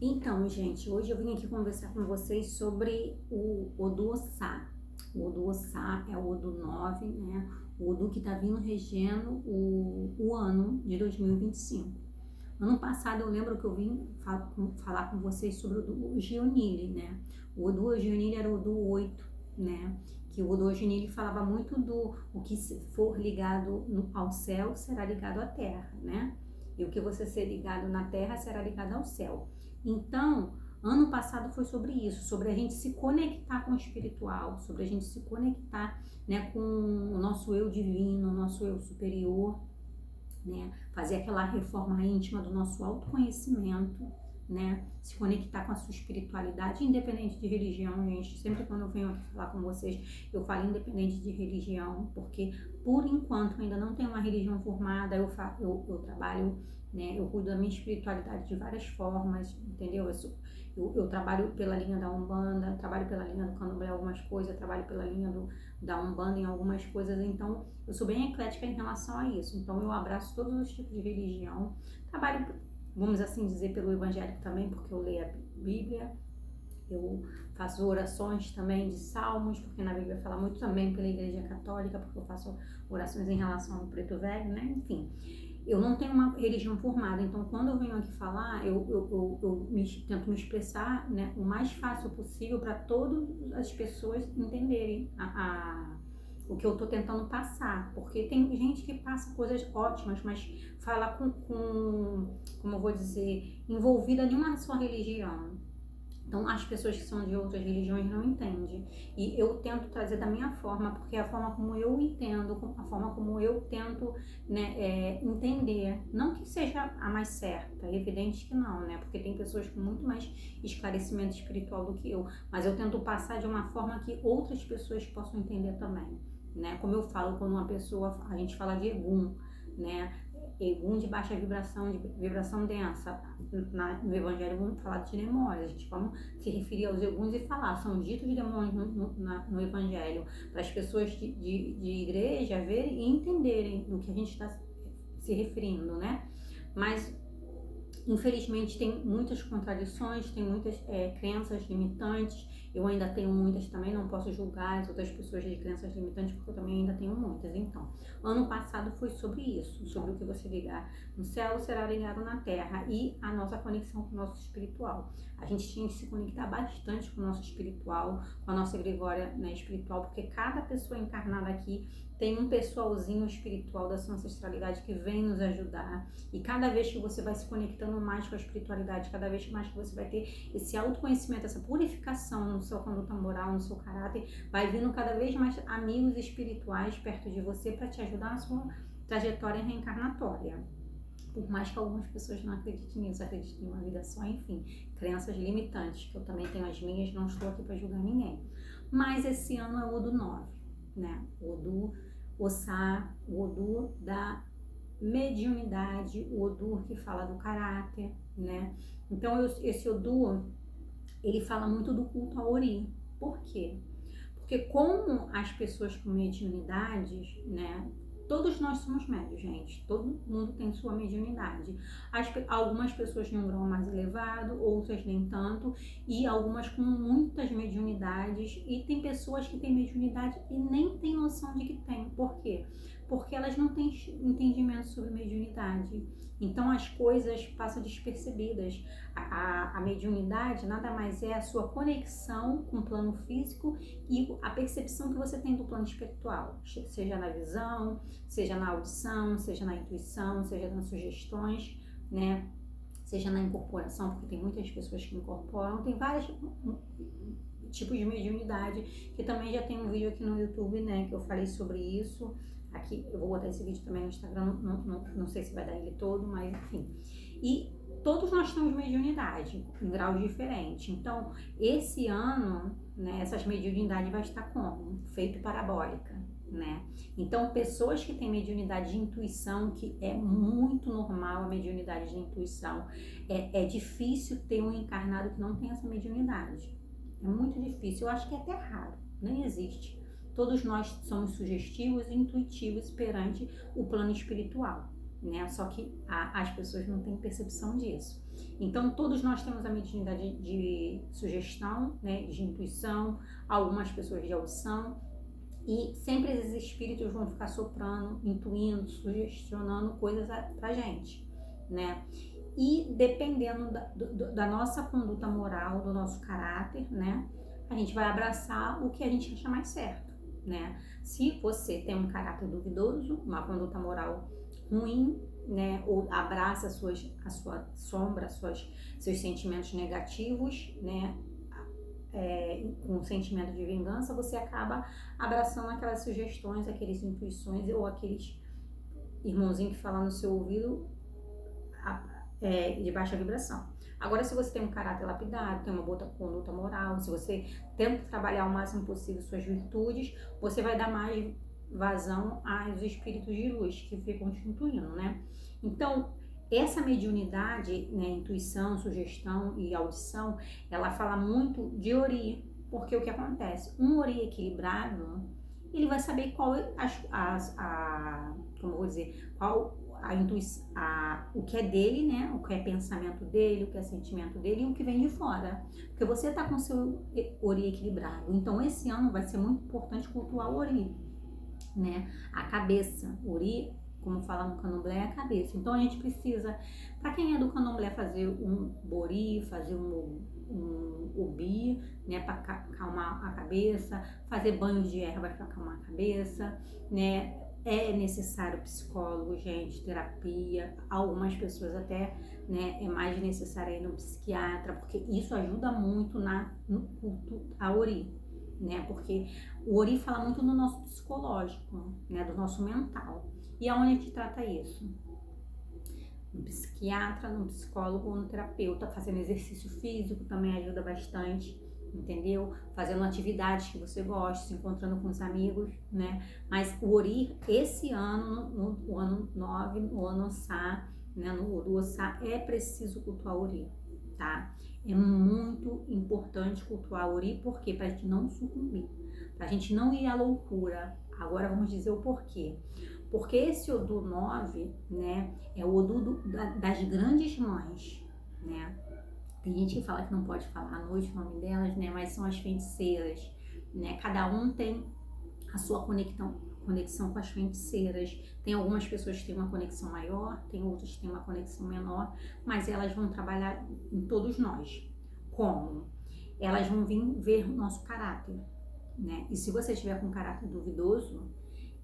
Então, gente, hoje eu vim aqui conversar com vocês sobre o Odu Ossá. O Odu Ossá é o Odu 9, né? O Odu que tá vindo regendo o ano de 2025. Ano passado eu lembro que eu vim falar com vocês sobre o Gionili, né? O Odu Gionili era o Odu 8, né? Que o Odu Gionili falava muito do o que for ligado ao céu será ligado à terra, né? E o que você ser ligado na terra será ligado ao céu. Então, ano passado foi sobre isso, sobre a gente se conectar com o espiritual, sobre a gente se conectar, né, com o nosso eu divino, o nosso eu superior, né? Fazer aquela reforma íntima do nosso autoconhecimento, né? Se conectar com a sua espiritualidade, independente de religião, gente. Sempre quando eu venho aqui falar com vocês, eu falo independente de religião, porque por enquanto ainda não tenho uma religião formada, eu trabalho, né? Eu cuido da minha espiritualidade de várias formas, entendeu? Eu trabalho pela linha da Umbanda, trabalho pela linha do Candomblé algumas coisas, trabalho pela linha da Umbanda em algumas coisas, então eu sou bem eclética em relação a isso. Então eu abraço todos os tipos de religião, trabalho, vamos assim dizer, pelo evangélico também, porque eu leio a Bíblia, eu faço orações também de salmos, porque na Bíblia fala muito também pela Igreja Católica, porque eu faço orações em relação ao preto velho, né? Enfim, eu não tenho uma religião formada, então quando eu venho aqui falar, tento me expressar, né, o mais fácil possível para todas as pessoas entenderem o que eu tô tentando passar, porque tem gente que passa coisas ótimas, mas fala como eu vou dizer, envolvida em uma só religião. Então, as pessoas que são de outras religiões não entendem. E eu tento trazer da minha forma, porque é a forma como eu entendo, a forma como eu tento, né, entender. Não que seja a mais certa, é evidente que não, né? Porque tem pessoas com muito mais esclarecimento espiritual do que eu. Mas eu tento passar de uma forma que outras pessoas possam entender também, né? Como eu falo, quando uma pessoa, a gente fala de Egum, né? Egum de baixa vibração, de vibração densa. No Evangelho vamos falar de demônios, a gente vamos se referir aos Eguns e falar, são ditos de demônios no Evangelho, para as pessoas de igreja verem e entenderem do que a gente está se referindo, né? Mas infelizmente tem muitas contradições, tem muitas crenças limitantes. Eu ainda tenho muitas também, não posso julgar as outras pessoas de crenças limitantes, porque eu também ainda tenho muitas. Então, ano passado foi sobre isso, sobre o que você ligar no céu será ligado na terra e a nossa conexão com o nosso espiritual. A gente tinha que se conectar bastante com o nosso espiritual, com a nossa egregória, né, espiritual, porque cada pessoa encarnada aqui tem um pessoalzinho espiritual da sua ancestralidade que vem nos ajudar. E cada vez que você vai se conectando mais com a espiritualidade, cada vez mais que você vai ter esse autoconhecimento, essa purificação no seu conduta moral, no seu caráter, vai vindo cada vez mais amigos espirituais perto de você para te ajudar na sua trajetória reencarnatória. Por mais que algumas pessoas não acreditem nisso, acreditem em uma vida só, enfim, crenças limitantes, que eu também tenho as minhas, não estou aqui para julgar ninguém. Mas esse ano é o Odu 9, né? O Odu Ossá, o Odu da mediunidade, o Odu que fala do caráter, né? Então esse Odu, ele fala muito do culto a Ori. Por quê? Porque como as pessoas com mediunidades, né? Todos nós somos médios, gente. Todo mundo tem sua mediunidade. Algumas pessoas têm um grau mais elevado, outras nem tanto, e algumas com muitas mediunidades. E tem pessoas que têm mediunidade e nem têm noção de que tem. Por quê? Porque elas não têm entendimento sobre mediunidade. Então as coisas passam despercebidas. A mediunidade nada mais é a sua conexão com o plano físico e a percepção que você tem do plano espiritual, seja na visão, seja na audição, seja na intuição, seja nas sugestões, né? Seja na incorporação, porque tem muitas pessoas que incorporam, tem vários tipos de mediunidade, que também já tem um vídeo aqui no YouTube, né, que eu falei sobre isso. Aqui eu vou botar esse vídeo também no Instagram, não sei se vai dar ele todo, mas enfim. E todos nós temos mediunidade em graus diferentes. Então, esse ano, né, essas mediunidades vai estar como? Feito parabólica, né? Então, pessoas que têm mediunidade de intuição, que é muito normal a mediunidade de intuição, é difícil ter um encarnado que não tem essa mediunidade. É muito difícil, eu acho que é até raro, nem existe. Todos nós somos sugestivos e intuitivos perante o plano espiritual. né? Só que as pessoas não têm percepção disso. Então, todos nós temos a mediunidade de sugestão, né? De intuição, algumas pessoas de audição, e sempre esses espíritos vão ficar soprando, intuindo, sugestionando coisas pra gente, né? E dependendo da nossa conduta moral, do nosso caráter, né? A gente vai abraçar o que a gente acha mais certo, né? Se você tem um caráter duvidoso, uma conduta moral ruim, né? Ou abraça a sua sombra, seus sentimentos negativos, né? Com um sentimento de vingança, você acaba abraçando aquelas sugestões, aquelas intuições ou aqueles irmãozinhos que falam no seu ouvido de baixa vibração. Agora, se você tem um caráter lapidado, tem uma boa conduta moral, se você tenta trabalhar o máximo possível suas virtudes, você vai dar mais vazão aos espíritos de luz que ficam te intuindo, né? Então, essa mediunidade, né, intuição, sugestão e audição, ela fala muito de Ori, porque o que acontece? Um Ori equilibrado, ele vai saber qual como eu vou dizer, qual a intuição, o que é dele, né? O que é pensamento dele, o que é sentimento dele e o que vem de fora. Porque você está com o seu Ori equilibrado. Então, esse ano vai ser muito importante cultuar o Ori, né? A cabeça. Ori, como fala no candomblé, é a cabeça. Então, a gente precisa, para quem é do candomblé, fazer um bori, fazer um ubi, né? Para acalmar a cabeça, fazer banhos de erva para acalmar a cabeça, né? É necessário psicólogo, gente, terapia, algumas pessoas até, né, é mais necessário ir no psiquiatra, porque isso ajuda muito no culto a Ori, né, porque o Ori fala muito no nosso psicológico, né, do nosso mental. E aonde a gente trata isso? No psiquiatra, no psicólogo ou no terapeuta, fazendo exercício físico também ajuda bastante, entendeu? Fazendo atividades que você gosta, se encontrando com os amigos, né? Mas o Ori, esse ano, no ano 9, no ano Sá, né? No do Ossá, é preciso cultuar o Ori, tá? É muito importante cultuar o Ori, porque pra gente não sucumbir, pra gente não ir à loucura. Agora vamos dizer o porquê. Porque esse Odu 9, né, é o Odu das grandes mães, né? Tem gente que fala que não pode falar à noite o nome delas, né? Mas são as feiticeiras, né? Cada um tem a sua conexão com as feiticeiras. Tem algumas pessoas que têm uma conexão maior, tem outras que têm uma conexão menor, mas elas vão trabalhar em todos nós. Como? Elas vão vir ver o nosso caráter, né? E se você tiver com um caráter duvidoso,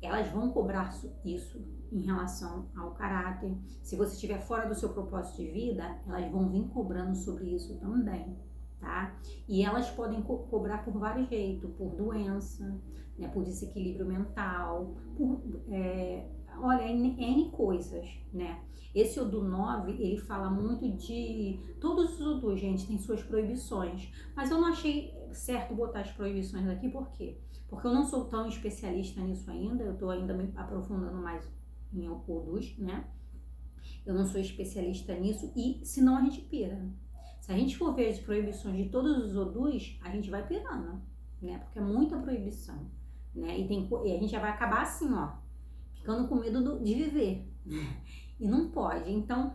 elas vão cobrar isso em relação ao caráter. Se você estiver fora do seu propósito de vida, elas vão vir cobrando sobre isso também, tá? E elas podem cobrar por vários jeitos, por doença, né, por desequilíbrio mental, olha, N coisas, né? Esse Odu 9, ele fala muito de... Todos os Odus, gente, têm suas proibições, mas eu não achei certo botar as proibições aqui, por quê? Porque eu não sou tão especialista nisso ainda, eu tô ainda me aprofundando mais em Odus, né? Eu não sou especialista nisso e senão a gente pira. Se a gente for ver as proibições de todos os Odus, a gente vai pirando, né? Porque é muita proibição, né? E a gente já vai acabar assim, ó, ficando com medo de viver, né? E não pode. Então,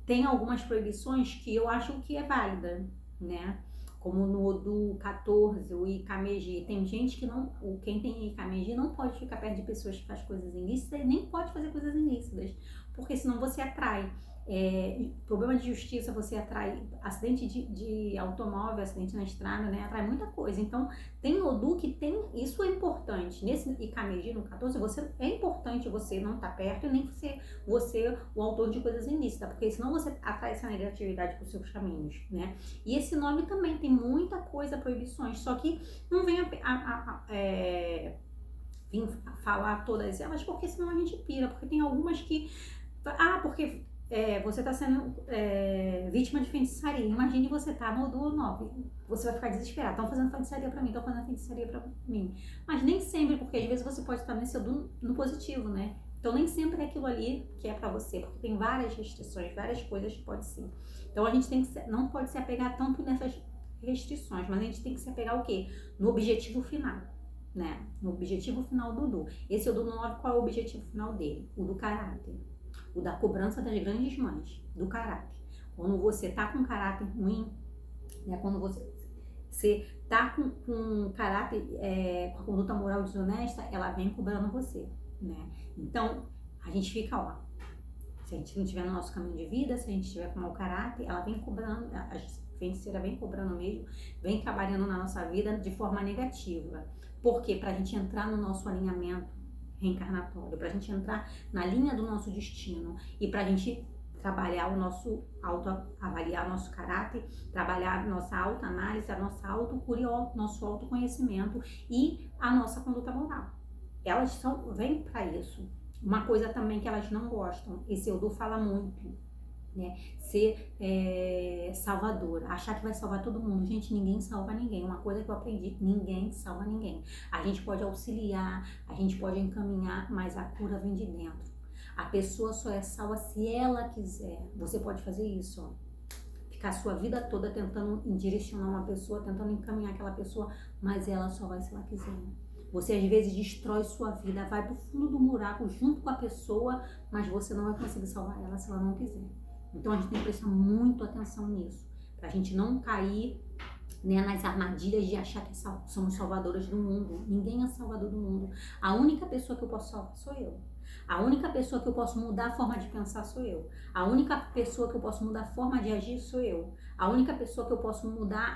tem algumas proibições que eu acho que é válida, né? Como no Odu 14, o Ikameji. Tem gente que não... Quem tem Ikameji não pode ficar perto de pessoas que fazem coisas ilícitas e nem pode fazer coisas ilícitas, porque senão você atrai problema de justiça, você atrai acidente de automóvel, acidente na estrada, né? Atrai muita coisa. Então, tem Odu que tem... Isso é importante. Nesse Ikameji, no 14, é importante você não estar perto e nem você o autor de coisas ilícitas, porque senão você atrai essa negatividade para os seus caminhos, né? E esse 9 também tem muita coisa, proibições, só que não vem vir falar todas elas, porque senão a gente pira, porque tem algumas que... porque você está sendo vítima de feitiçaria. Imagine você tá no Odu 9, você vai ficar desesperado. Estão fazendo feitiçaria pra mim, estão fazendo feitiçaria pra mim. Mas nem sempre, porque às vezes você pode estar nesse Odu no positivo, né? Então nem sempre é aquilo ali que é pra você, porque tem várias restrições, várias coisas que pode ser. Então a gente não pode se apegar tanto nessas restrições, mas a gente tem que se apegar o quê? No objetivo final, né? No objetivo final do Odu. Esse Odu 9, qual é o objetivo final dele? O do caráter. o da cobrança das grandes mães, do caráter. Quando você tá com caráter ruim, né, quando você tá com caráter, com a conduta moral desonesta, ela vem cobrando você, né? Então, a gente fica, ó, se a gente não estiver no nosso caminho de vida, se a gente estiver com mau caráter, ela vem cobrando, a feiticeira vem cobrando mesmo, vem trabalhando na nossa vida de forma negativa. Por quê? Pra gente entrar no nosso alinhamento reencarnatório, pra gente entrar na linha do nosso destino e pra gente trabalhar o nosso avaliar o nosso caráter, trabalhar a nossa autoanálise, a nossa autocura e o nosso autoconhecimento e a nossa conduta moral. Elas vêm para isso. Uma coisa também que elas não gostam, esse Odu fala muito, né? Ser salvadora, achar que vai salvar todo mundo. Gente, ninguém salva ninguém. Uma coisa que eu aprendi, ninguém salva ninguém. A gente pode auxiliar, a gente pode encaminhar, mas a cura vem de dentro. A pessoa só é salva se ela quiser. Você pode fazer isso, ó. Ficar a sua vida toda tentando direcionar uma pessoa, tentando encaminhar aquela pessoa, mas ela só vai se ela quiser. Você às vezes destrói sua vida, vai pro fundo do buraco junto com a pessoa, mas você não vai conseguir salvar ela se ela não quiser. Então a gente tem que prestar muito atenção nisso, pra gente não cair, né, nas armadilhas de achar que somos salvadoras do mundo. Ninguém é salvador do mundo. A única pessoa que eu posso salvar sou eu. A única pessoa que eu posso mudar a forma de pensar sou eu. A única pessoa que eu posso mudar a forma de agir sou eu. A única pessoa que eu posso mudar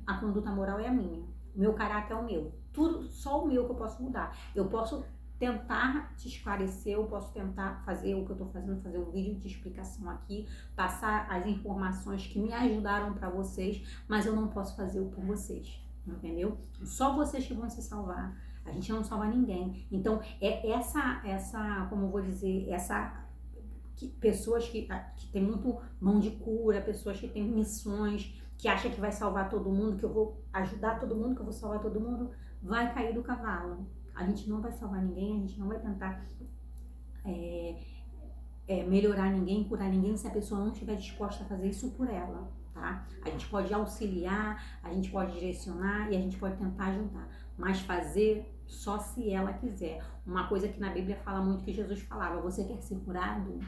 a conduta moral é a minha. O meu caráter é o meu. Tudo, só o meu que eu posso mudar. Eu posso tentar te esclarecer, eu posso tentar fazer o que eu tô fazendo, fazer um vídeo de explicação aqui, passar as informações que me ajudaram para vocês, mas eu não posso fazer o por vocês, entendeu? Só vocês que vão se salvar. A gente não salva ninguém. Então, como eu vou dizer, pessoas que têm muito mão de cura, pessoas que têm missões, que acham que vai salvar todo mundo, que eu vou ajudar todo mundo, que eu vou salvar todo mundo, vai cair do cavalo. A gente não vai salvar ninguém, a gente não vai tentar melhorar ninguém, curar ninguém, se a pessoa não estiver disposta a fazer isso por ela, tá? A gente pode auxiliar, a gente pode direcionar e a gente pode tentar ajudar, mas fazer só se ela quiser. Uma coisa que na Bíblia fala muito, que Jesus falava: você quer ser curado?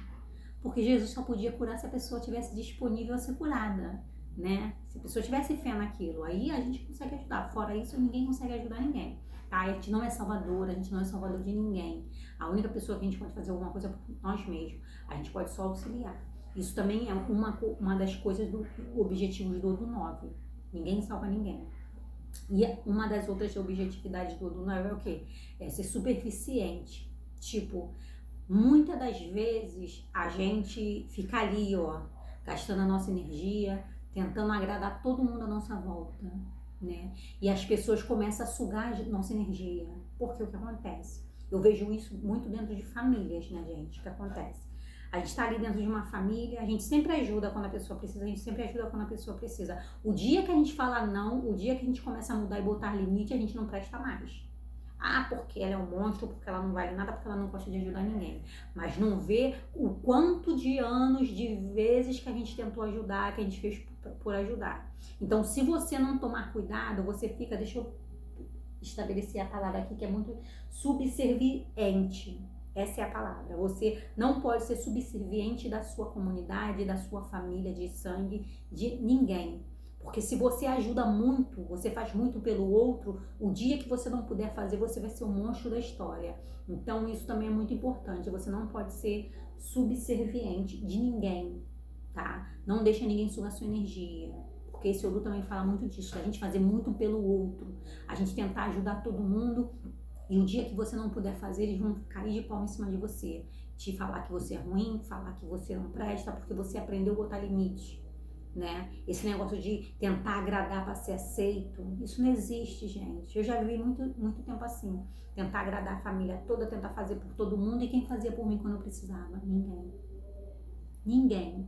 Porque Jesus só podia curar se a pessoa estivesse disponível a ser curada, né? Se a pessoa tivesse fé naquilo, aí a gente consegue ajudar. Fora isso, ninguém consegue ajudar ninguém, tá? A gente não é salvador, a gente não é salvador de ninguém. A única pessoa que a gente pode fazer alguma coisa é por nós mesmos. A gente pode só auxiliar. Isso também é uma das coisas do objetivos do Odu 9. Ninguém salva ninguém. E uma das outras objetividades do Odu 9 é o quê? É ser suficiente. Tipo, muitas das vezes a gente fica ali, ó, gastando a nossa energia, tentando agradar todo mundo à nossa volta, né? E as pessoas começam a sugar a nossa energia. Porque o que acontece? Eu vejo isso muito dentro de famílias, né, gente? O que acontece? A gente tá ali dentro de uma família, a gente sempre ajuda quando a pessoa precisa, a gente sempre ajuda quando a pessoa precisa. O dia que a gente fala não, o dia que a gente começa a mudar e botar limite, a gente não presta mais. Ah, porque ela é um monstro, porque ela não vale nada, porque ela não gosta de ajudar ninguém. Mas não vê o quanto de anos, de vezes que a gente tentou ajudar, que a gente fez por ajudar. Então, se você não tomar cuidado, você fica, deixa eu estabelecer a palavra aqui, que é muito subserviente. Essa é a palavra. Você não pode ser subserviente da sua comunidade, da sua família, de sangue, de ninguém. Porque se você ajuda muito, você faz muito pelo outro, o dia que você não puder fazer, você vai ser o monstro da história. Então isso também é muito importante. Você não pode ser subserviente de ninguém, tá? Não deixa ninguém sugar sua energia. Porque esse Odu também fala muito disso, a gente fazer muito pelo outro, a gente tentar ajudar todo mundo. E o dia que você não puder fazer, eles vão cair de pau em cima de você. Te falar que você é ruim, falar que você não presta, porque você aprendeu a botar limite, né? Esse negócio de tentar agradar para ser aceito, isso não existe, gente. Eu já vivi muito tempo assim. Tentar agradar a família toda, tentar fazer por todo mundo. E quem fazia por mim quando eu precisava? Ninguém. Ninguém.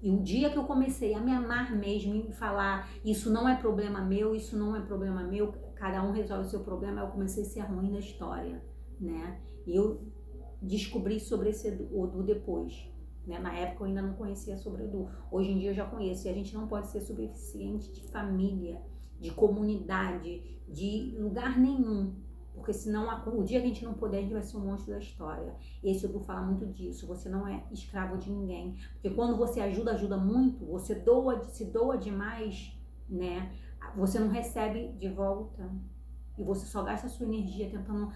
E o dia que eu comecei a me amar mesmo e falar, isso não é problema meu, isso não é problema meu, cada um resolve o seu problema, eu comecei a ser a ruim da história, né? E eu descobri sobre esse Odu depois, né? Na época eu ainda não conhecia sobre Odu, hoje em dia eu já conheço. E a gente não pode ser suficiente de família, de comunidade, de lugar nenhum, Porque senão, o dia que a gente não puder, a gente vai ser um monstro da história. Esse Odu fala muito disso, você não é escravo de ninguém. Porque quando você ajuda muito, você se doa demais, né? Você não recebe de volta. E você só gasta a sua energia tentando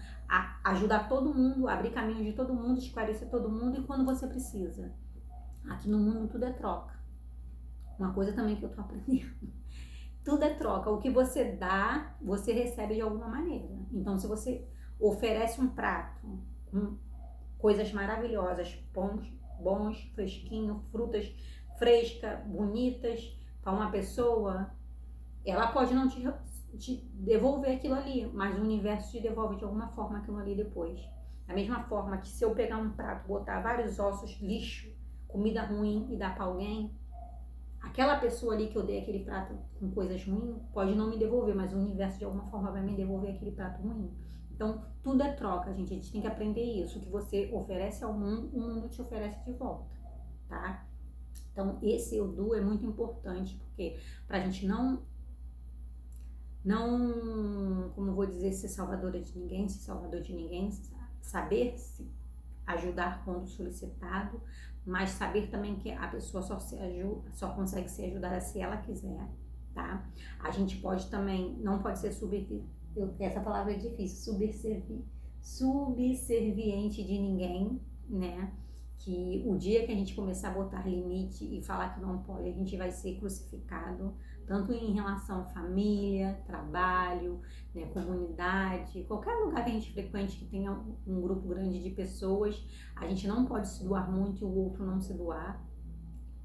ajudar todo mundo, abrir caminho de todo mundo, esclarecer todo mundo, e quando você precisa. Aqui no mundo tudo é troca. Uma coisa também que eu tô aprendendo. Tudo é troca. O que você dá, você recebe de alguma maneira. Então, se você oferece um prato com coisas maravilhosas, bons, fresquinho, frutas frescas, bonitas, para uma pessoa, ela pode não te devolver aquilo ali, mas o universo te devolve de alguma forma aquilo ali depois. Da mesma forma que se eu pegar um prato, botar vários ossos, lixo, comida ruim e dar para alguém, aquela pessoa ali que eu dei aquele prato com coisas ruins pode não me devolver, mas o universo de alguma forma vai me devolver aquele prato ruim. Então, tudo é troca, gente. A gente tem que aprender isso. O que você oferece ao mundo, o mundo te oferece de volta, tá? Então, esse Odu é muito importante, porque pra gente não, como eu vou dizer, ser salvadora de ninguém, ser salvador de ninguém, saber se ajudar quando solicitado, mas saber também que a pessoa só consegue ser ajudada se ela quiser, tá? A gente pode também, não pode ser essa palavra é difícil, subserviente de ninguém, né? Que o dia que a gente começar a botar limite e falar que não pode, a gente vai ser crucificado, tanto em relação à família, trabalho, né, comunidade, qualquer lugar que a gente frequente que tenha um grupo grande de pessoas, a gente não pode se doar muito e o outro não se doar,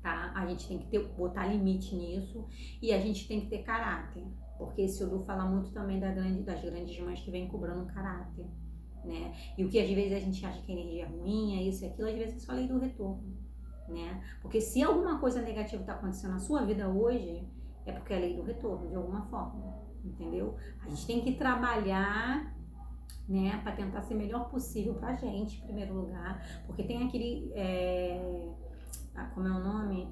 tá? A gente tem que botar limite nisso e a gente tem que ter caráter, porque esse Odu fala muito também das grandes mães que vêm cobrando caráter, né? E o que às vezes a gente acha que a energia é ruim, é isso e aquilo, às vezes é só lei do retorno, né? Porque se alguma coisa negativa está acontecendo na sua vida hoje, é porque é a lei do retorno, de alguma forma, entendeu? A gente tem que trabalhar, né, para tentar ser o melhor possível pra gente, em primeiro lugar, porque tem aquele, como é o nome?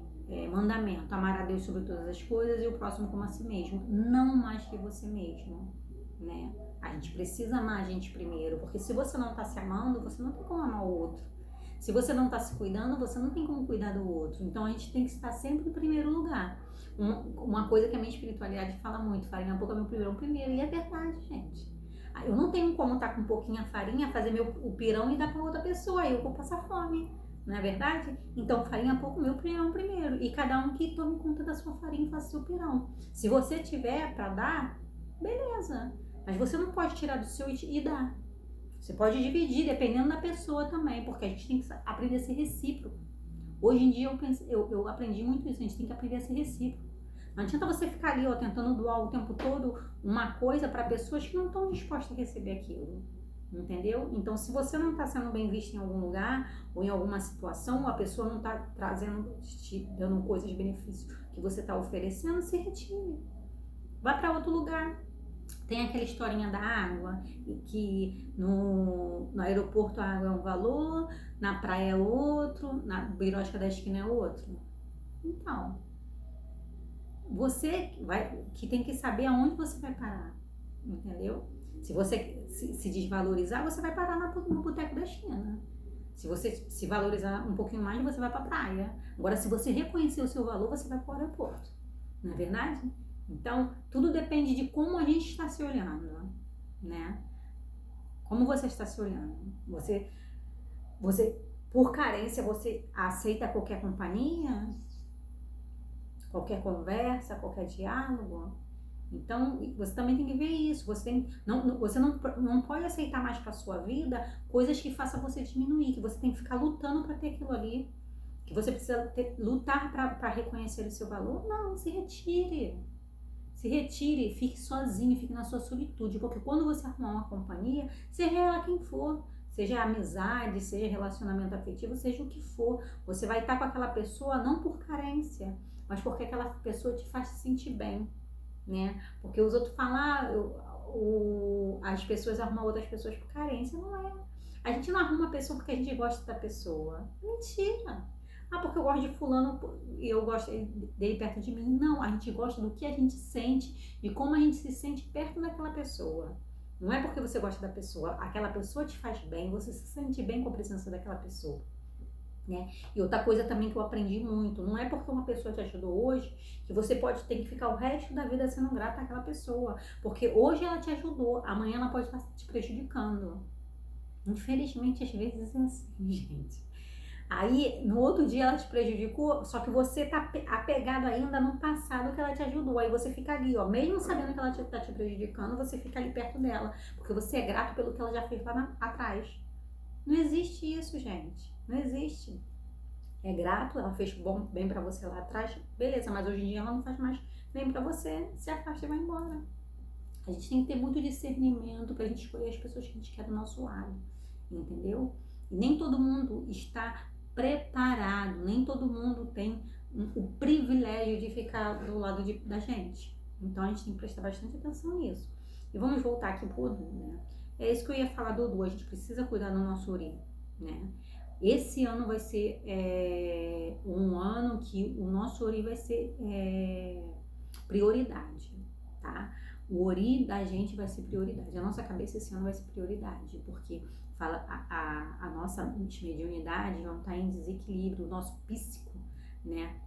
Mandamento, amar a Deus sobre todas as coisas e o próximo como a si mesmo, não mais que você mesmo, né? A gente precisa amar a gente primeiro, porque se você não tá se amando, você não tem como amar o outro. Se você não tá se cuidando, você não tem como cuidar do outro. Então a gente tem que estar sempre em primeiro lugar. Uma coisa que a minha espiritualidade fala muito, farinha pouco é meu primeiro, e é verdade, gente. Eu não tenho como estar com um pouquinho a farinha, fazer o pirão e dar para outra pessoa, aí eu vou passar fome, não é verdade? Então farinha pouco, meu pirão primeiro, e cada um que tome conta da sua farinha e faça seu pirão. Se você tiver para dar, beleza, mas você não pode tirar do seu e dar. Você pode dividir, dependendo da pessoa também, porque a gente tem que aprender a ser recíproco. Hoje em dia eu aprendi muito isso, a gente tem que aprender a ser recíproco. Não adianta você ficar ali, tentando doar o tempo todo uma coisa para pessoas que não estão dispostas a receber aquilo, entendeu? Então, se você não está sendo bem visto em algum lugar ou em alguma situação, a pessoa não está te dando coisas de benefício que você está oferecendo, se retire. Vá para outro lugar. Tem aquela historinha da água, que no aeroporto a água é um valor, na praia é outro, na birosca da esquina é outro. Então, você que tem que saber aonde você vai parar, entendeu? Se você se desvalorizar, você vai parar no boteco da esquina. Se você se valorizar um pouquinho mais, você vai para a praia. Agora, se você reconhecer o seu valor, você vai para o aeroporto. Não é verdade? Então, tudo depende de como a gente está se olhando, né? Como você está se olhando. Você por carência, você aceita qualquer companhia, qualquer conversa, qualquer diálogo. Então, você também tem que ver isso. Você não pode aceitar mais para sua vida coisas que façam você diminuir, que você tem que ficar lutando para ter aquilo ali, que você precisa lutar para reconhecer o seu valor. Não, se retire. Se retire, fique sozinho, fique na sua solitude, porque quando você arrumar uma companhia, seja ela quem for, seja amizade, seja relacionamento afetivo, seja o que for, você vai estar com aquela pessoa não por carência, mas porque aquela pessoa te faz se sentir bem, né? Porque os outros falam, as pessoas arrumam outras pessoas por carência, não é. A gente não arruma a pessoa porque a gente gosta da pessoa. Mentira! Porque eu gosto de fulano e eu gosto dele perto de mim. Não, a gente gosta do que a gente sente e como a gente se sente perto daquela pessoa, Não é porque você gosta da pessoa, aquela pessoa te faz bem, você se sente bem com a presença daquela pessoa. Né? E outra coisa também que eu aprendi muito, não é porque uma pessoa te ajudou hoje que você pode ter que ficar o resto da vida sendo grata àquela pessoa, porque hoje ela te ajudou, amanhã ela pode estar te prejudicando. Infelizmente, às vezes é assim, gente. Aí, no outro dia ela te prejudicou, só que você tá apegado ainda no passado que ela te ajudou. Aí você fica ali, ó, mesmo sabendo que ela tá te prejudicando, você fica ali perto dela, porque você é grato pelo que ela já fez lá atrás. Não existe isso, gente. Não existe. É grato, ela fez bem pra você lá atrás, beleza, mas hoje em dia ela não faz mais bem pra você, se afasta e vai embora. A gente tem que ter muito discernimento pra gente escolher as pessoas que a gente quer do nosso lado, entendeu? E nem todo mundo está preparado, nem todo mundo tem o privilégio de ficar do lado da gente. Então a gente tem que prestar bastante atenção nisso. E vamos voltar aqui pro Odu, né? É isso que eu ia falar do Odu, a gente precisa cuidar do nosso ori, né? Esse ano vai ser um ano que o nosso ori vai ser prioridade, tá? O ori da gente vai ser prioridade. A nossa cabeça esse ano vai ser prioridade, porque fala a nossa mediunidade vai estar em desequilíbrio, o nosso psíquico, né?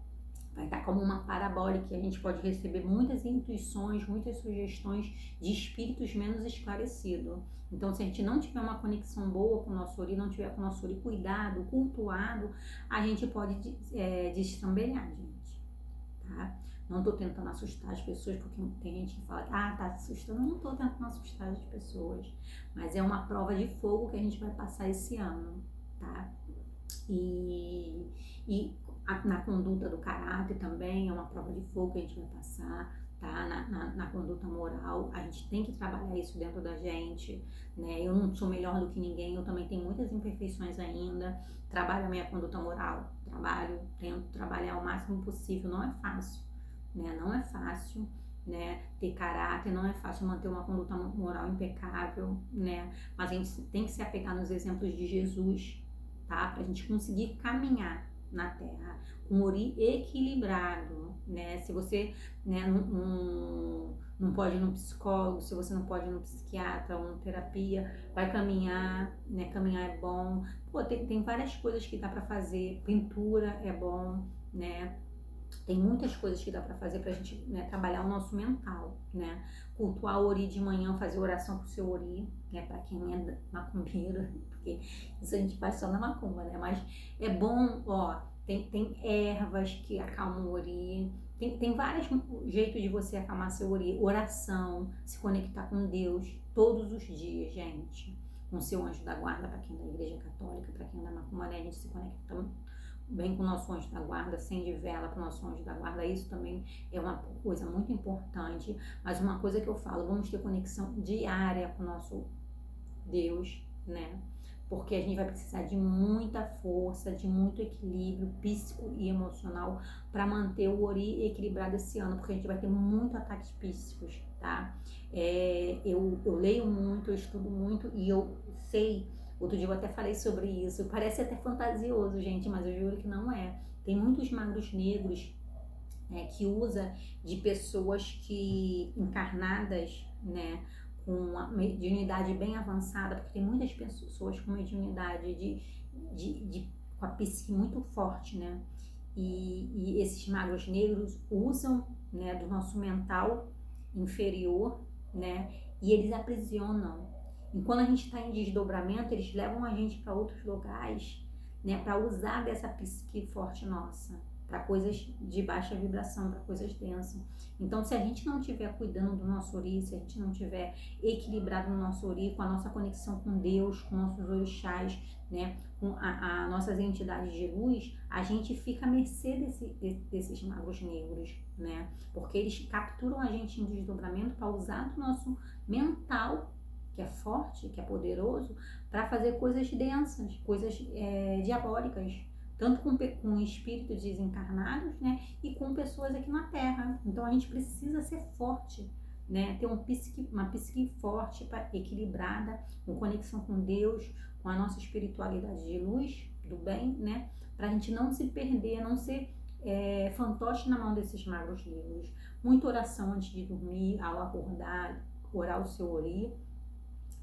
Vai estar como uma parabólica e a gente pode receber muitas intuições, muitas sugestões de espíritos menos esclarecidos. Então, se a gente não tiver uma conexão boa com o nosso ori, não tiver com o nosso ori cuidado, cultuado, a gente pode destrambelhar, gente, tá? Não tô tentando assustar as pessoas, porque tem gente que fala, tá assustando. Eu não tô tentando assustar as pessoas, mas é uma prova de fogo que a gente vai passar esse ano, tá? E na conduta do caráter também é uma prova de fogo que a gente vai passar, tá? Na conduta moral, a gente tem que trabalhar isso dentro da gente, né? Eu não sou melhor do que ninguém, eu também tenho muitas imperfeições ainda, trabalho a minha conduta moral, tento trabalhar o máximo possível, não é fácil, né? Não é fácil, né? Ter caráter, não é fácil manter uma conduta moral impecável, né? Mas a gente tem que se apegar nos exemplos de Jesus, tá? Pra gente conseguir caminhar na Terra com ori equilibrado, né? Se você, né, não pode ir no psicólogo, se você não pode ir no psiquiatra ou no terapia, vai caminhar, né? Caminhar é bom. Pô, tem várias coisas que dá pra fazer, pintura é bom, né? Tem muitas coisas que dá para fazer pra gente, né, trabalhar o nosso mental, né? Cultuar o ori de manhã, fazer oração pro seu ori, né? Para quem é macumbeiro, porque isso a gente faz só na macumba, né? Mas é bom, ó, tem ervas que acalmam o ori, tem vários jeitos de você acalmar seu ori. Oração, se conectar com Deus todos os dias, gente. Com seu anjo da guarda, para quem é da igreja católica, para quem é da macumba, né? A gente se conecta bem com o nosso anjo da guarda, acende vela para o nosso anjo da guarda, isso também é uma coisa muito importante, mas uma coisa que eu falo, vamos ter conexão diária com o nosso Deus, né? Porque a gente vai precisar de muita força, de muito equilíbrio psíquico e emocional para manter o ori equilibrado esse ano, porque a gente vai ter muito ataques psíquicos, tá? Eu leio muito, eu estudo muito e eu sei. Outro dia eu até falei sobre isso. Parece até fantasioso, gente, mas eu juro que não é. Tem muitos magos negros, né, que usa de pessoas que encarnadas, né, com uma mediunidade bem avançada, porque tem muitas pessoas com mediunidade com a psique muito forte, né? E esses magos negros usam, né, do nosso mental inferior, né? E eles aprisionam. E quando a gente está em desdobramento, eles levam a gente para outros lugares, né, para usar dessa psique forte nossa, para coisas de baixa vibração, para coisas densas. Então, se a gente não estiver cuidando do nosso ori, se a gente não estiver equilibrado no nosso ori, com a nossa conexão com Deus, com nossos orixás, né, com as nossas entidades de luz, a gente fica à mercê desses magos negros, né? Porque eles capturam a gente em desdobramento para usar do nosso mental, que é forte, que é poderoso, para fazer coisas densas, coisas diabólicas, tanto com espíritos desencarnados, né, e com pessoas aqui na Terra. Então a gente precisa ser forte, né, ter uma psique forte, equilibrada, com conexão com Deus, com a nossa espiritualidade de luz, do bem, né, para a gente não se perder, não ser fantoche na mão desses magos negros. Muita oração antes de dormir, ao acordar, orar o seu ori,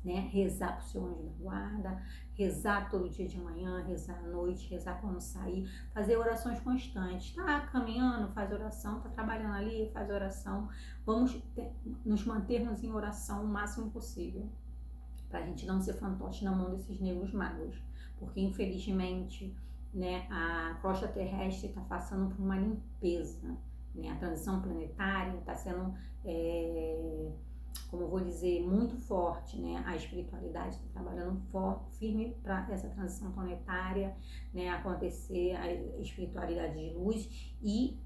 né? Rezar pro seu anjo da guarda, rezar todo dia de manhã, rezar à noite, rezar quando sair, fazer orações constantes. Tá caminhando, faz oração, tá trabalhando ali, faz oração. Vamos nos mantermos em oração o máximo possível, para a gente não ser fantoche na mão desses negros magos, porque infelizmente, né, a crosta terrestre está passando por uma limpeza, né, a transição planetária está sendo, como eu vou dizer, muito forte, né, a espiritualidade está trabalhando firme para essa transição planetária, né, acontecer, a espiritualidade de luz e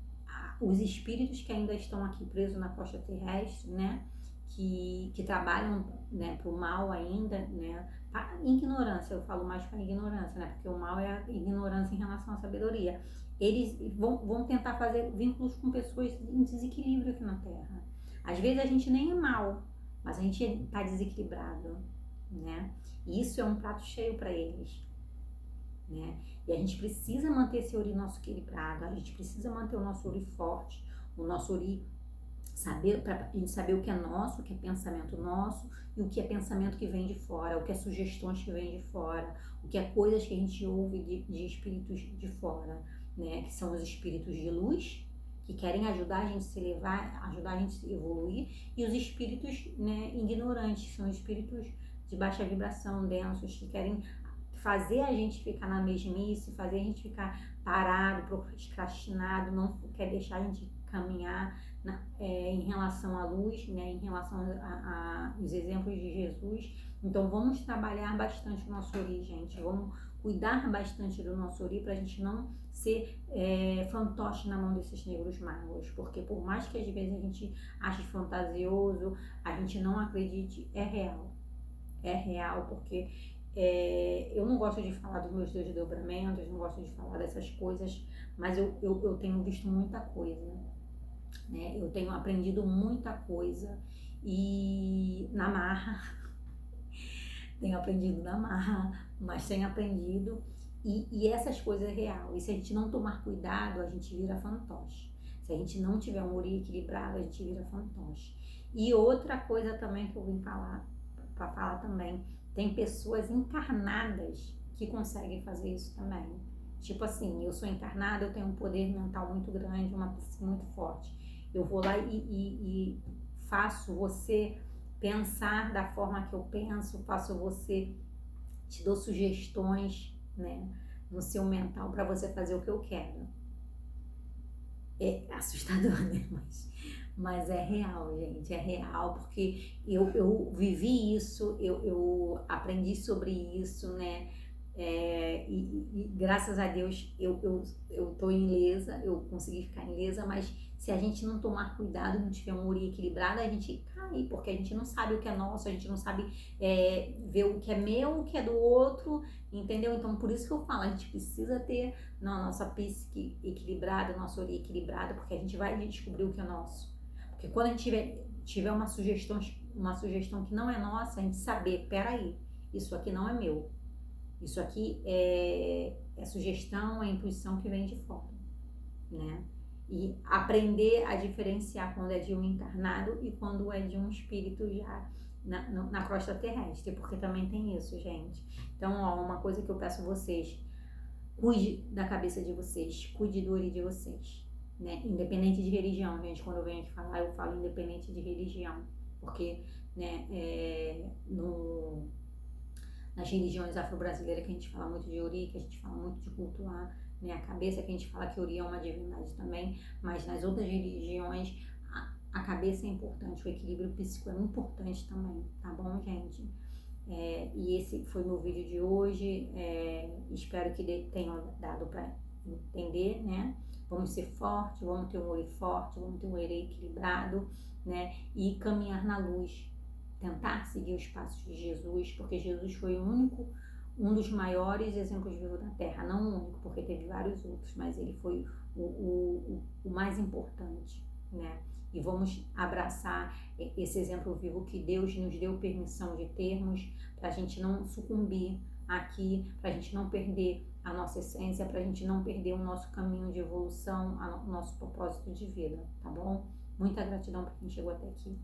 os espíritos que ainda estão aqui presos na crosta terrestre, né, que trabalham, né, para o mal ainda, né, a ignorância, eu falo mais para a ignorância, né, porque o mal é a ignorância em relação à sabedoria. Eles vão tentar fazer vínculos com pessoas em desequilíbrio aqui na Terra. Às vezes a gente nem é mal, mas a gente está desequilibrado, né, e isso é um prato cheio para eles, né, e a gente precisa manter esse ori nosso equilibrado, a gente precisa manter o nosso ori forte, o nosso ori para a gente saber o que é nosso, o que é pensamento nosso e o que é pensamento que vem de fora, o que é sugestões que vêm de fora, o que é coisas que a gente ouve de espíritos de fora, né? Que são os espíritos de luz, que querem ajudar a gente a se elevar, ajudar a gente a evoluir, e os espíritos, né, ignorantes, são espíritos de baixa vibração, densos, que querem fazer a gente ficar na mesmice, fazer a gente ficar parado, procrastinado, não quer deixar a gente caminhar em relação à luz, né, em relação aos exemplos de Jesus. Então vamos trabalhar bastante o nosso ori, gente, vamos cuidar bastante do nosso ori para a gente não ser fantoche na mão desses negros magos, porque por mais que às vezes a gente ache fantasioso, a gente não acredite, é real, porque eu não gosto de falar dos meus desdobramentos, não gosto de falar dessas coisas, mas eu tenho visto muita coisa, né? Eu tenho aprendido muita coisa e na marra, tenho aprendido na marra, mas tenho aprendido e essas coisas é real. E se a gente não tomar cuidado, a gente vira fantoche. Se a gente não tiver um ori equilibrado, a gente vira fantoche. E outra coisa também que eu vim falar, para falar também, tem pessoas encarnadas que conseguem fazer isso também. Tipo assim, eu sou encarnada, eu tenho um poder mental muito grande, uma psique muito forte. Eu vou lá e faço você pensar da forma que eu penso, faço você, te dou sugestões, né, no seu mental para você fazer o que eu quero. É assustador, né? Mas é real, gente, é real, porque eu vivi isso, eu aprendi sobre isso, né? E graças a Deus eu tô ilesa, eu consegui ficar ilesa, mas se a gente não tomar cuidado, não tiver um ori equilibrado, a gente cai, porque a gente não sabe o que é nosso, a gente não sabe ver o que é meu, o que é do outro, entendeu? Então por isso que eu falo, a gente precisa ter na nossa psique equilibrada, nosso ori equilibrado, porque a gente vai descobrir o que é nosso. Porque quando a gente tiver uma sugestão que não é nossa, a gente saber, peraí, isso aqui não é meu. Isso aqui é sugestão, é intuição que vem de fora, né? E aprender a diferenciar quando é de um encarnado e quando é de um espírito já na crosta terrestre, porque também tem isso, gente. Então, ó, uma coisa que eu peço a vocês, cuide da cabeça de vocês, cuide do ori de vocês, né? Independente de religião, gente, quando eu venho aqui falar, eu falo independente de religião, porque, né, nas religiões afro-brasileiras que a gente fala muito de ori, que a gente fala muito de cultuar, né, a cabeça, que a gente fala que ori é uma divindade também, mas nas outras religiões a cabeça é importante, o equilíbrio psíquico é importante também, tá bom, gente? E esse foi meu vídeo de hoje, espero que tenha dado para entender, né? Vamos ser fortes, vamos ter um ori forte, vamos ter um ori equilibrado, né? E caminhar na luz, tentar seguir os passos de Jesus, porque Jesus foi um dos maiores exemplos vivos da Terra, não o único, porque teve vários outros, mas ele foi o mais importante, né? E vamos abraçar esse exemplo vivo que Deus nos deu permissão de termos, para a gente não sucumbir aqui, para a gente não perder a nossa essência, para a gente não perder o nosso caminho de evolução, o nosso propósito de vida, tá bom? Muita gratidão para quem chegou até aqui.